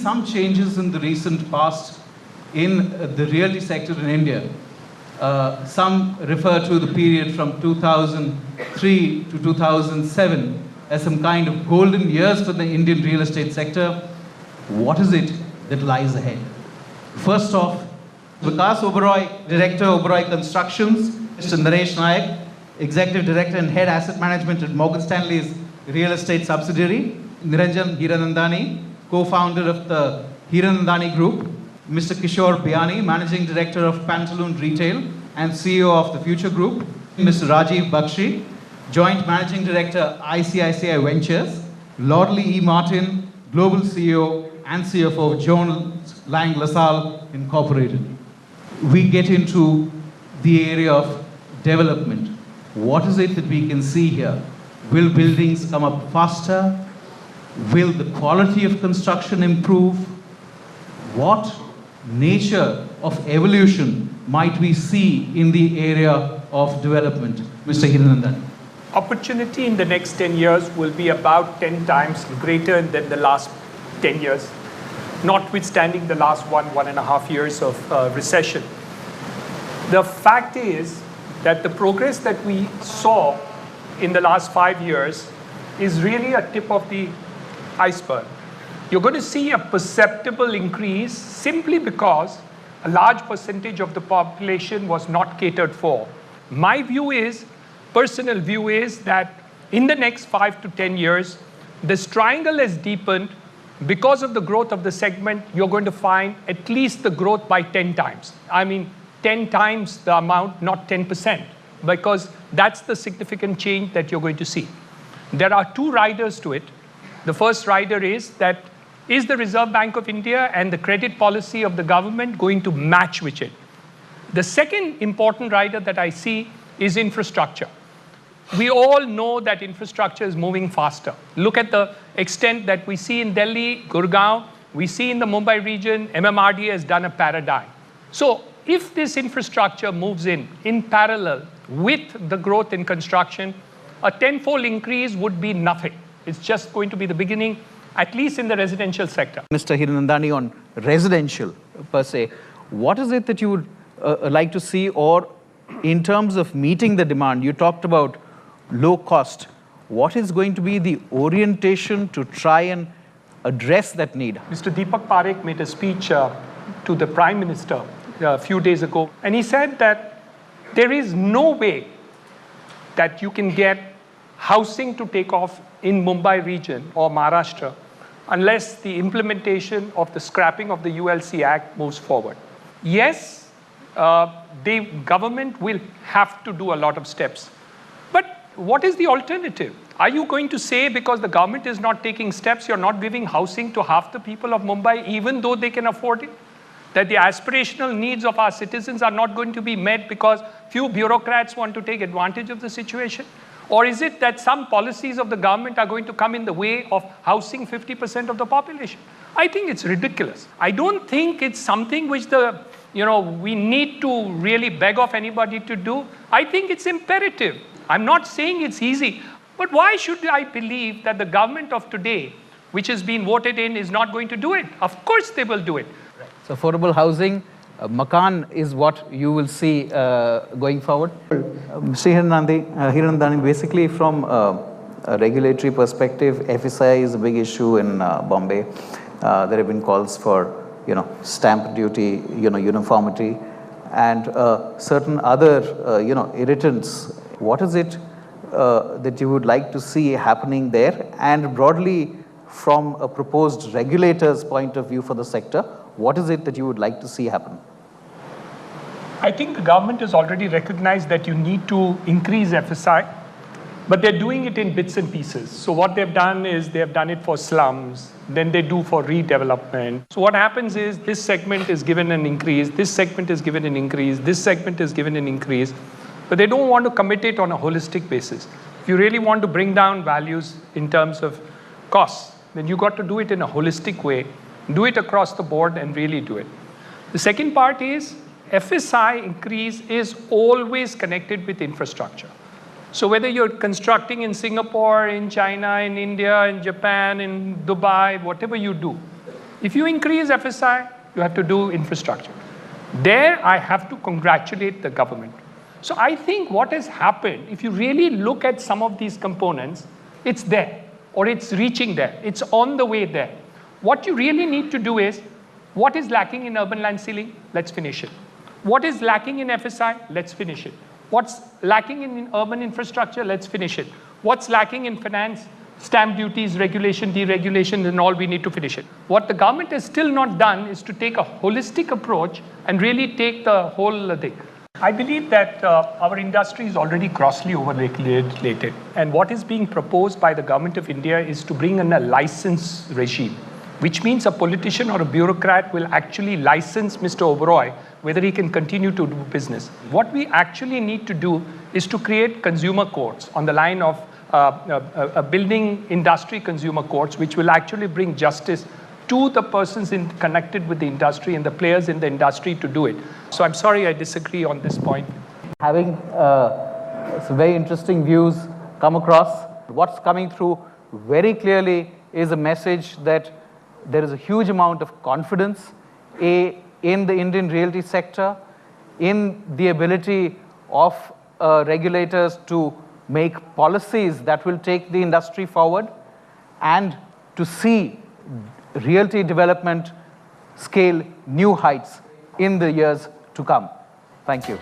some changes in the recent past in the real estate sector in India. Some refer to the period from 2003 to 2007 as some kind of golden years for the Indian real estate sector. What is it that lies ahead? First off, Vikas Oberoi, Director, Oberoi Constructions, Mr. Naresh Nayak, Executive Director and Head Asset Management at Morgan Stanley's real estate subsidiary, Niranjan Hiranandani, co-founder of the Hiranandani Group, Mr. Kishore Biani, Managing Director of Pantaloon Retail and CEO of the Future Group, Mr. Rajiv Bakshi, Joint Managing Director, ICICI Ventures, Lordley E. Martin, Global CEO and CFO of Jones Lang LaSalle Incorporated. We get into the area of development. What is it that we can see here? Will buildings come up faster? Will the quality of construction improve? What nature of evolution might we see in the area of development? Mr. Hiranandani. Opportunity in the next 10 years will be about 10 times greater than the last 10 years, notwithstanding the last 1.5 years of recession. The fact is that the progress that we saw in the last 5 years is really a tip of the iceberg. You're going to see a perceptible increase simply because a large percentage of the population was not catered for. My view is, personal view is that in the next 5 to 10 years, this triangle has deepened. Because of the growth of the segment, you're going to find at least the growth by 10 times. I mean, 10 times the amount, not 10%, because that's the significant change that you're going to see. There are two riders to it. The first rider is that, is the Reserve Bank of India and the credit policy of the government going to match with it? The second important rider that I see is infrastructure. We all know that infrastructure is moving faster. Look at the extent that we see in Delhi, Gurgaon, we see in the Mumbai region, MMRDA has done a paradigm. So if this infrastructure moves in parallel with the growth in construction, a tenfold increase would be nothing. It's just going to be the beginning, at least in the residential sector. Mr. Hiranandani, on residential per se, what is it that you would like to see, or in terms of meeting the demand? You talked about low cost. What is going to be the orientation to try and address that need? Mr. Deepak Parekh made a speech to the Prime Minister a few days ago, and he said that there is no way that you can get housing to take off in Mumbai region or Maharashtra unless the implementation of the scrapping of the ULC Act moves forward. Yes, the government will have to do a lot of steps. But what is the alternative? Are you going to say because the government is not taking steps, you're not giving housing to half the people of Mumbai, even though they can afford it? That the aspirational needs of our citizens are not going to be met because few bureaucrats want to take advantage of the situation? Or is it that some policies of the government are going to come in the way of housing 50% of the population? I think it's ridiculous. I don't think it's something which we need to really beg of anybody to do. I think it's imperative. I'm not saying it's easy, but why should I believe that the government of today, which has been voted in, is not going to do it? Of course they will do it. So affordable housing, Makan is what you will see going forward. Mr. Hiranandani, basically from a regulatory perspective, FSI is a big issue in Bombay. There have been calls for stamp duty, uniformity, and certain other irritants. What is it that you would like to see happening there? And broadly, from a proposed regulator's point of view for the sector, what is it that you would like to see happen? I think the government has already recognized that you need to increase FSI, but they're doing it in bits and pieces. So what they've done is they've done it for slums, then they do for redevelopment. So what happens is this segment is given an increase, this segment is given an increase, this segment is given an increase, but they don't want to commit it on a holistic basis. If you really want to bring down values in terms of costs, then you got to do it in a holistic way, do it across the board and really do it. The second part is FSI increase is always connected with infrastructure. So whether you're constructing in Singapore, in China, in India, in Japan, in Dubai, whatever you do, If you increase FSI, you have to do infrastructure. There, I have to congratulate the government. So I think what has happened, if you really look at some of these components, it's there, or it's reaching there. It's on the way there. What you really need to do is, what is lacking in urban land ceiling? Let's finish it. What is lacking in FSI? Let's finish it. What's lacking in urban infrastructure? Let's finish it. What's lacking in finance? Stamp duties, regulation, deregulation, and all, we need to finish it. What the government has still not done is to take a holistic approach and really take the whole thing. I believe that our industry is already grossly over-regulated. And what is being proposed by the government of India is to bring in a license regime, which means a politician or a bureaucrat will actually license Mr. Oberoi whether he can continue to do business. What we actually need to do is to create consumer courts on the line of a building industry consumer courts, which will actually bring justice to the persons connected with the industry and the players in the industry to do it. So I'm sorry I disagree on this point. Having some very interesting views come across, what's coming through very clearly is a message that there is a huge amount of confidence in the Indian realty sector, in the ability of regulators to make policies that will take the industry forward, and to see realty development scale new heights in the years to come. Thank you.